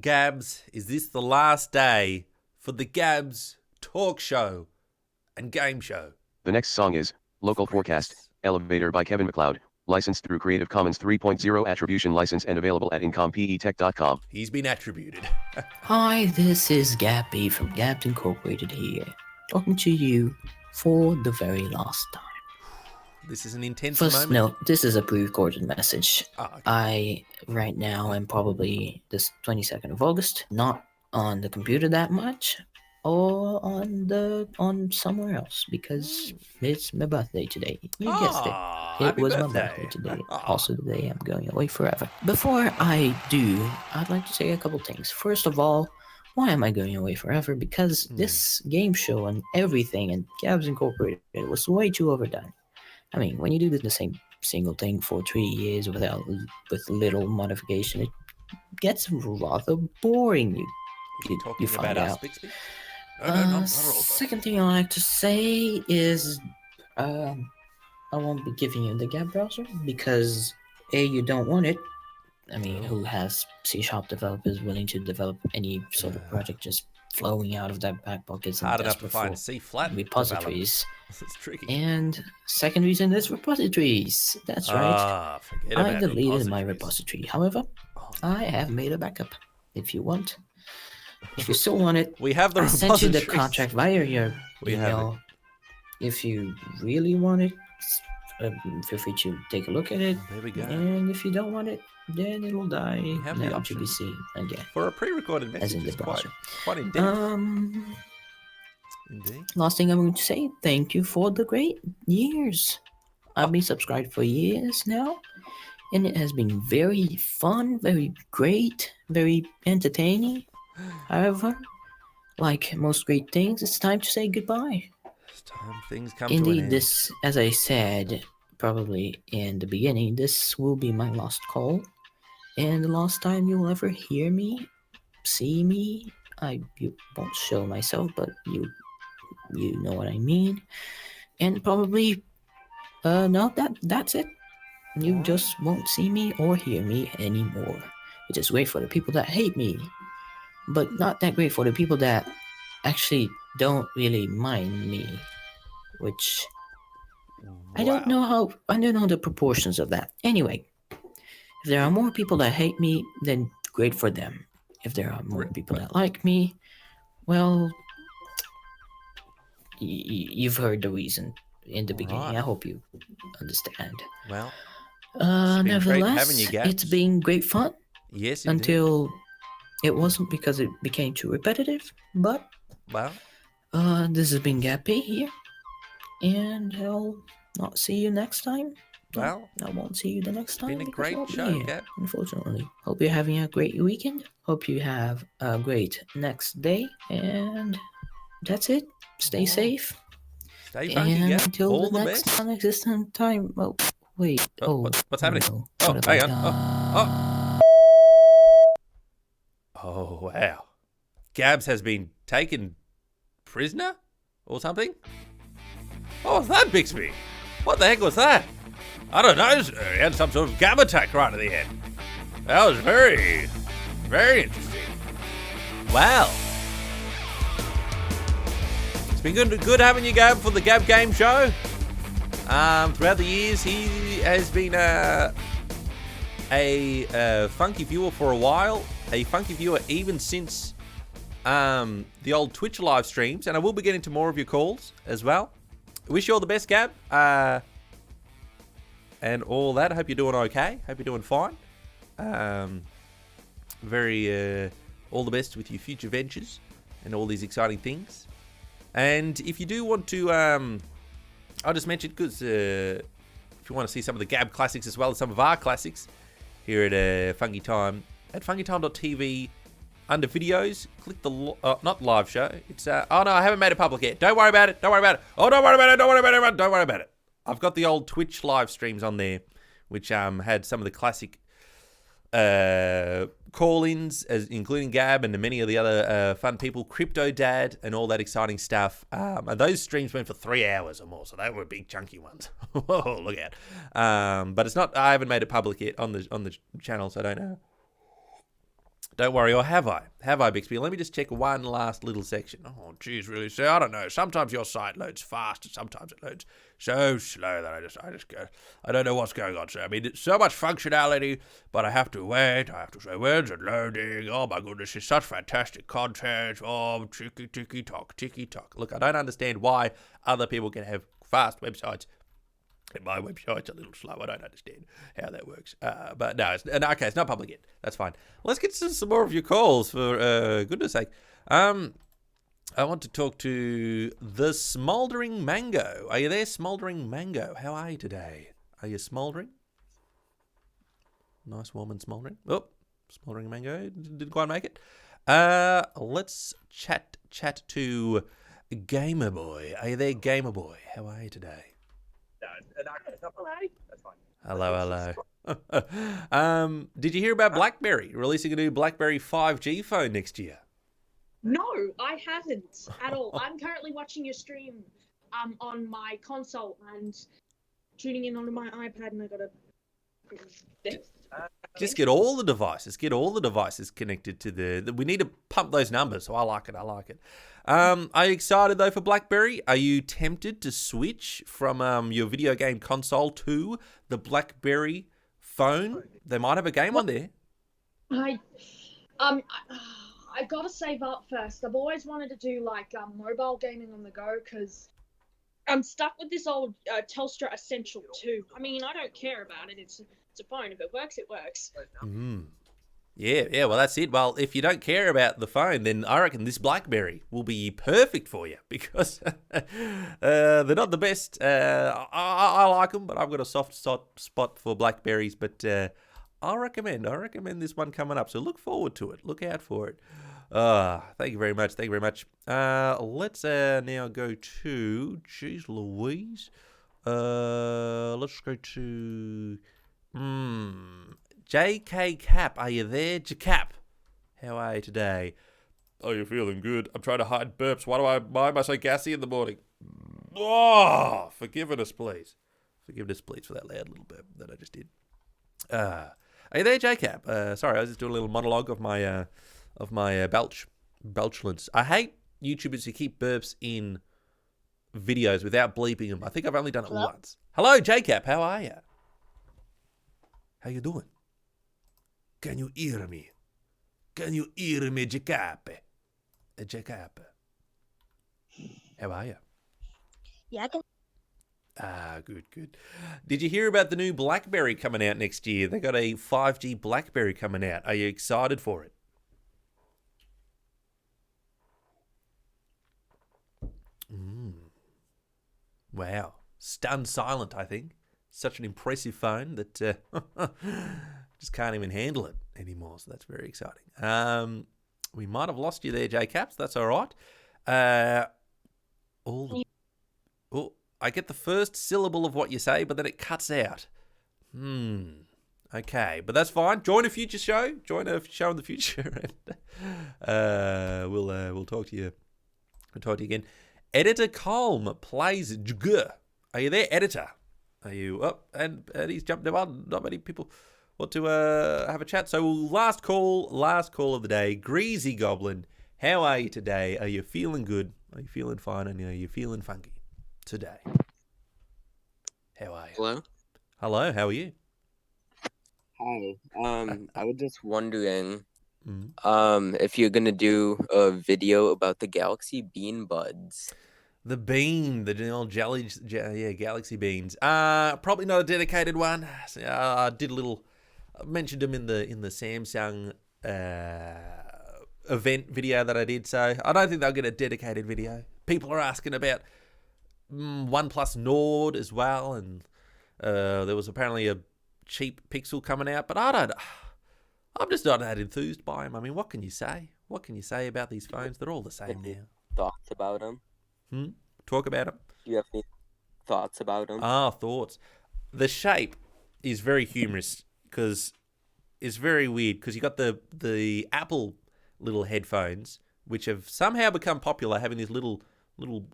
Gabs. Is this the last day for the Gabs talk show and game show? The next song is Local Forecast, Elevator by Kevin MacLeod. Licensed through Creative Commons 3.0 Attribution License and available at incompetech.com. He's been attributed. Hi, this is Gabby from Gabs Incorporated here, talking to you for the very last time. This is an intense First moment. note, this is a pre-recorded message. Oh, okay. I, right now, am probably this 22nd of August, not on the computer that much, or on somewhere else, because it's my birthday today. You guessed it. It was my birthday today. Also the day I'm going away forever. Before I do, I'd like to say a couple things. First of all, why am I going away forever? Because this game show and everything and Gabs Incorporated was way too overdone. I mean, when you do the same single thing for 3 years with little modification, it gets rather boring. You find out. Second thing I like to say is, I won't be giving you the Gab browser because A, you don't want it. I mean, who has C# developers willing to develop any sort of project just flowing out of their back pockets? Hard enough to find C flat repositories. It's tricky. And second reason is repositories. That's right. Forget about I deleted my repository. However, I have made a backup. If you want. If you still want it, we have the I sent you the contract via your email. If you really want it, feel free to take a look at it. There we go. And if you don't want it, then it will die. You have the never option to be seen again. For a pre-recorded message, as in the browser. Quite in depth. Indeed. Last thing I'm going to say, thank you for the great years. I've been subscribed for years now, and it has been very fun, very great, very entertaining. However, like most great things, it's time to say goodbye. It's time things come Indeed, to an end. this, as I said, probably in the beginning, this will be my last call. And the last time you'll ever hear me, see me, you won't show myself, but you know what I mean. And probably, no, that's it. You just won't see me or hear me anymore. Which is great for the people that hate me. But not that great for the people that actually don't really mind me, which I don't know the proportions of that. Anyway, if there are more people that hate me, then great for them. If there are more people that like me, well, you've heard the reason in the beginning. I hope you understand. Well, nevertheless, it's been great fun. Yes, until it wasn't, because it became too repetitive. But this has been Gappy here, and I'll not see you next time. Well, I won't see you the next time. Been a great show, Gab. Unfortunately, hope you're having a great weekend. Hope you have a great next day, and that's it. Stay safe. Stay funky, Gab. Until All the the next best. non-existent time. Oh, wait. What's happening? No. Oh, hang on. Oh, wow. Gabs has been taken prisoner or something? Oh, that Bixby. What the heck was that? I don't know. He had some sort of Gab attack right at the end. That was very, very interesting. Wow. It's been good having you, Gab, for the Gab Game Show. Throughout the years, he has been a funky viewer for a while. A funky viewer even since the old Twitch live streams. And I will be getting to more of your calls as well. Wish you all the best, Gab. And all that. I hope you're doing okay. Hope you're doing fine. All the best with your future ventures and all these exciting things. And if you do want to, I'll just mention, because if you want to see some of the Gab classics as well as some of our classics here at Funky Time, at funkytime.tv, under videos, click the, not live show, it's, oh no, I haven't made it public yet. Don't worry about it. Oh, don't worry about it. I've got the old Twitch live streams on there, which had some of the classic call-ins, including Gab and many of the other fun people, Crypto Dad and all that exciting stuff. And those streams went for 3 hours or more, so they were big chunky ones. Whoa, look out! But it's not. I haven't made it public yet on the channel, so I don't know. Don't worry, or have I? Have I, Bixby? Let me just check one last little section. Oh, geez, really? So I don't know. Sometimes your site loads fast, and sometimes it loads so slow that I just go. I don't know what's going on. So I mean, it's so much functionality, but I have to wait. I have to say, where's it loading? Oh my goodness, it's such fantastic content. Oh, ticky tock. Look, I don't understand why other people can have fast websites. And my website's a little slow. I don't understand how that works. But no, okay, it's not public yet. That's fine. Let's get to some more of your calls, for goodness sake. I want to talk to the Smouldering Mango. Are you there, Smouldering Mango? How are you today? Are you smouldering? Nice, warm and smouldering. Oh, Smouldering Mango didn't quite make it. Let's chat to Gamer Boy. Are you there, Gamer Boy? How are you today? Hello. Did you hear about BlackBerry releasing a new BlackBerry 5G phone next year? No, I haven't at all. I'm currently watching your stream on my console and tuning in onto my iPad, and I got a... Just get all the devices. Get all the devices connected to the... We need to pump those numbers, so I like it. Are you excited, though, for BlackBerry? Are you tempted to switch from your video game console to the BlackBerry phone? They might have a game on there. I gotta save up first. I've always wanted to do, like, mobile gaming on the go, because I'm stuck with this old Telstra Essential 2. I mean, I don't care about it. It's a phone. If it works, it works. Yeah, well, that's it. Well, if you don't care about the phone, then I reckon this BlackBerry will be perfect for you, because they're not the best. I like them, but I've got a soft spot for BlackBerries, but I recommend this one coming up, so look forward to it. Look out for it. Thank you very much. Let's now go to, geez Louise, let's go to... JK Cap, are you there? JCap, how are you today? Oh, you're feeling good. I'm trying to hide burps. Why am I so gassy in the morning? Oh, forgiveness, please. Forgiveness, please, for that loud little burp that I just did. Are you there, JCap? Sorry, I was just doing a little monologue of my belchlance. I hate YouTubers who keep burps in videos without bleeping them. I think I've only done it once. Hello, JCap, how are you? How you doing? Can you hear me? JCap? JCap. How are you? Yeah, I can. Good. Did you hear about the new BlackBerry coming out next year? They got a 5G BlackBerry coming out. Are you excited for it? Wow. Stunned silent, I think. Such an impressive phone that just can't even handle it anymore. So that's very exciting. We might have lost you there, JCaps. That's all right. I get the first syllable of what you say, but then it cuts out. Okay, but that's fine. Join a future show. Join a show in the future, and we'll talk to you. We'll talk to you again. Editor Colm plays Jg. Are you there, editor? Are you up? And he's jumped on. Not many people want to have a chat. So last call of the day. Greasy Goblin, how are you today? Are you feeling good? Are you feeling fine? And are you feeling funky today? How are you? Hello, how are you? Hi. I was just wondering if you're gonna do a video about the Galaxy Bean Buds. The old Galaxy beans. Probably not a dedicated one. I did a little, mentioned them in the Samsung event video that I did. So I don't think they'll get a dedicated video. People are asking about OnePlus Nord as well, and there was apparently a cheap Pixel coming out. But I'm just not that enthused by them. I mean, what can you say? What can you say about these phones? They're all the same now. Thoughts about them? Talk about them. Do you have any thoughts about them? Thoughts. The shape is very humorous because it's very weird because you got the Apple little headphones, which have somehow become popular, having these little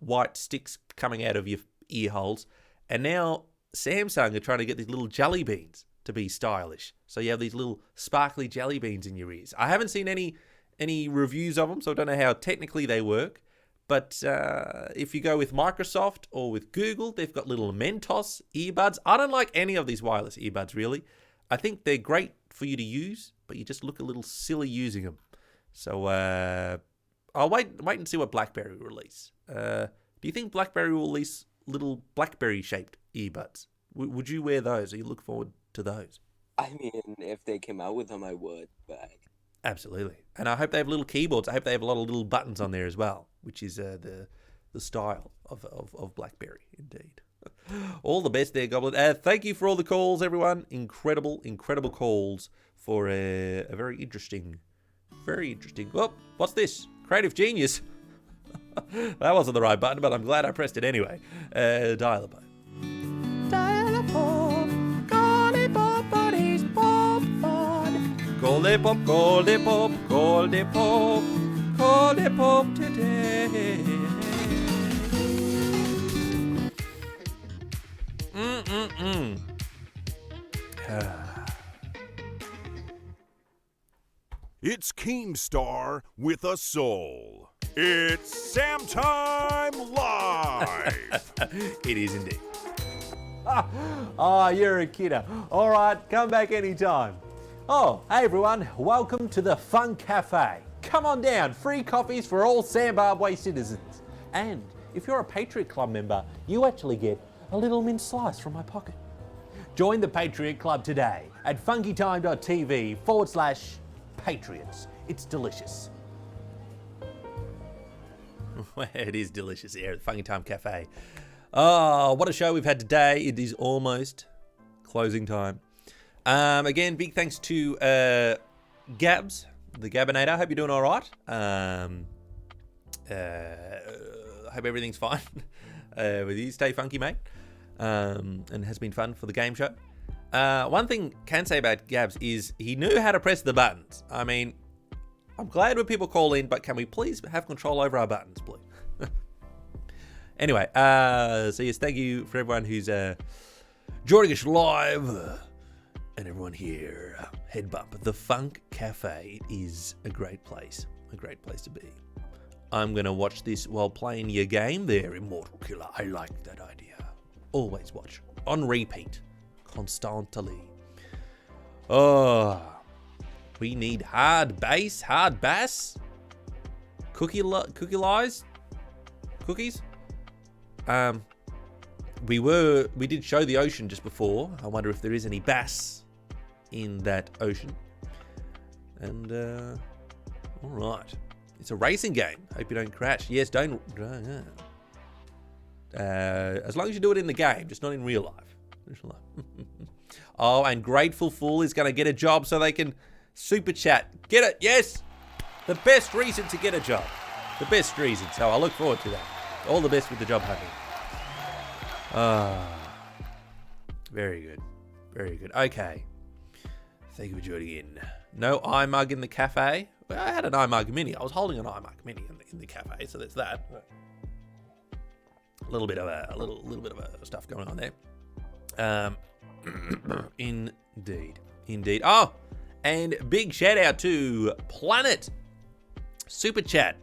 white sticks coming out of your ear holes, and now Samsung are trying to get these little jelly beans to be stylish. So you have these little sparkly jelly beans in your ears. I haven't seen any reviews of them, so I don't know how technically they work. But if you go with Microsoft or with Google, they've got little Mentos earbuds. I don't like any of these wireless earbuds, really. I think they're great for you to use, but you just look a little silly using them. So I'll wait and see what BlackBerry will release. Do you think BlackBerry will release little BlackBerry-shaped earbuds? Would you wear those? Or you look forward to those? I mean, if they came out with them, I would, but... Absolutely. And I hope they have little keyboards. I hope they have a lot of little buttons on there as well, which is the style of BlackBerry, indeed. All the best there, Goblin. Thank you for all the calls, everyone. Incredible calls for a very interesting... Well, what's this? Creative Genius. That wasn't the right button, but I'm glad I pressed it anyway. Dial a pop. Dial a pop. Call it pop, but he's pop fun. Call it pop, call it pop, call it pop. Call it pop today. It's Keemstar with a soul. It's SAMTIME Live! It is indeed. Oh, you're a kidder. All right, come back anytime. Oh, hey everyone, welcome to the Fun Cafe. Come on down, free coffees for all Zimbabwe citizens. And if you're a Patriot Club member, you actually get a little mint slice from my pocket. Join the Patriot Club today at funkytime.tv/Patriots. It's delicious. It is delicious here at the Funky Time Cafe. Oh, what a show we've had today. It is almost closing time. Again, big thanks to Gabs, the Gabinator. I hope you're doing all right. Hope everything's fine with you. Stay funky, mate. And it has been fun for the game show. One thing I can say about Gabs is he knew how to press the buttons. I mean, I'm glad when people call in, but can we please have control over our buttons, please? Anyway, so yes, thank you for everyone who's joining us live. And everyone here, head bump. The Funk Cafe is a great place to be. I'm going to watch this while playing your game there, Immortal Killer. I like that idea. Always watch. On repeat. Constantly. Oh, we need hard bass, hard bass. Cookies? We did show the ocean just before. I wonder if there is any bass in that ocean. And all right, it's a racing game. Hope you don't crash. Yes, don't. As long as you do it in the game, just not in real life. Oh, and Grateful Fool is going to get a job so they can super chat. Get it? Yes. The best reason to get a job. The best reason. So I look forward to that. All the best with the job hunting. Very good. Very good. Okay. Thank you for joining in. No iMug in the cafe. Well, I had an iMug Mini. I was holding an iMug Mini in the cafe, so there's that. A little bit of a stuff going on there. Indeed. Oh, and big shout out to Planet Super Chat.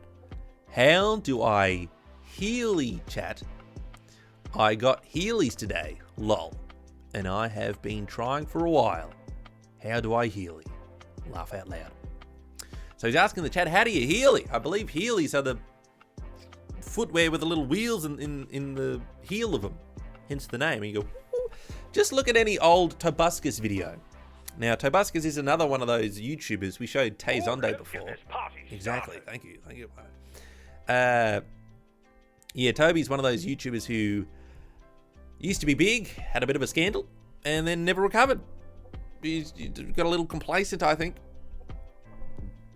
How do I Healy chat? I got Heelys today, lol, and I have been trying for a while. How do I Heely? Laugh out loud. So he's asking the chat, how do you Heely? I believe Heelys are the footwear with the little wheels in the heel of them, hence the name. And you go, ooh. Just look at any old Tobuscus video. Now, Tobuscus is another one of those YouTubers. We showed Tay Zonde before. Exactly. Thank you. Yeah, Toby's one of those YouTubers who used to be big, had a bit of a scandal, and then never recovered. He's got a little complacent, I think.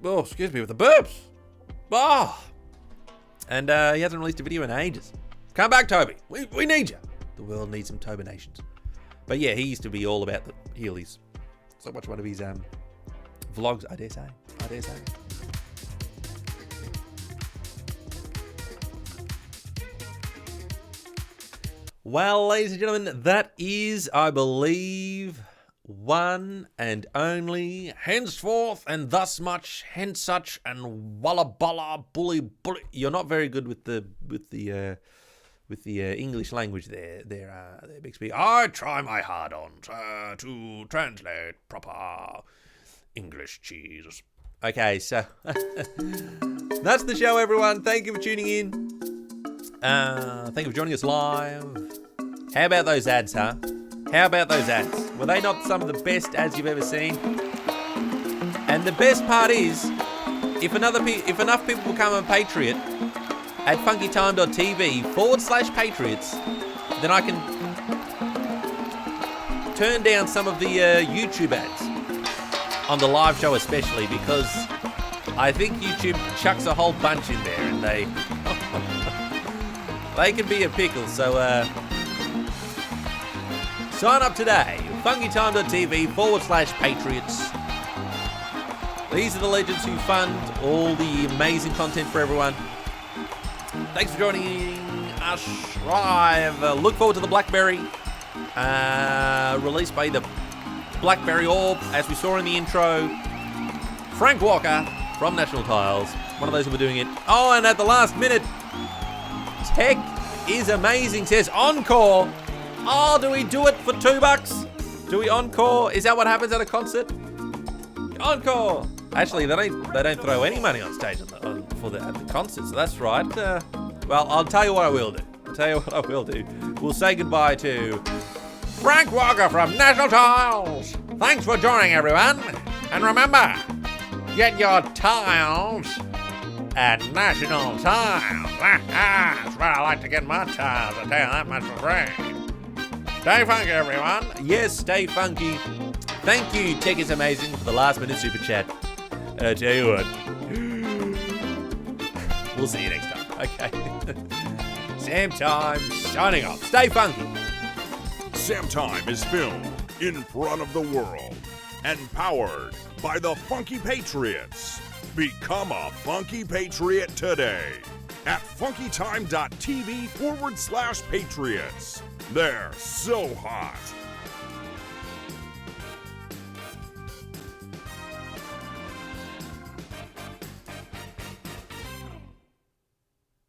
Oh, excuse me, with the burps. Oh. And he hasn't released a video in ages. Come back, Toby. We need you. The world needs some Tobinations. But yeah, he used to be all about the Heelys. So watch one of his vlogs, I dare say. Well, ladies and gentlemen, that is, I believe, one and only, henceforth and thus much, hence such, and walla balla bully bully. You're not very good with the English language there, Bixby. I try my hard on to translate proper English cheese. Okay, so that's the show, everyone. Thank you for tuning in. Thank you for joining us live. How about those ads, huh? How about those ads? Were they not some of the best ads you've ever seen? And the best part is, if enough people become a Patriot at funkytime.tv/Patriots, then I can turn down some of the YouTube ads on the live show, especially because I think YouTube chucks a whole bunch in there, and they can be a pickle. So sign up today, funkytime.tv/Patriots. These are the legends who fund all the amazing content for everyone. Thanks for joining us live. Look forward to the BlackBerry, released by the BlackBerry Orb, as we saw in the intro. Frank Walker from National Tiles, one of those who were doing it. Oh, and at the last minute, Tech is amazing, says encore. Oh, do we do it for $2? Do we encore? Is that what happens at a concert? Encore. Actually, they don't throw any money on stage at the concert, so that's right. Well, I'll tell you what I will do. We'll say goodbye to Frank Walker from National Tiles. Thanks for joining, everyone. And remember, get your tiles at National Tiles. That's where I like to get my tiles, I'll tell you that much for free. Stay funky, everyone. Yes, stay funky. Thank you, Tech is Amazing, for the last minute super chat. I tell you what, we'll see you next time. Okay. SAMTIME signing off. Stay funky. SAMTIME is filmed in front of the world and powered by the Funky Patriots. Become a Funky Patriot today at funkytime.tv/Patriots. They're so hot.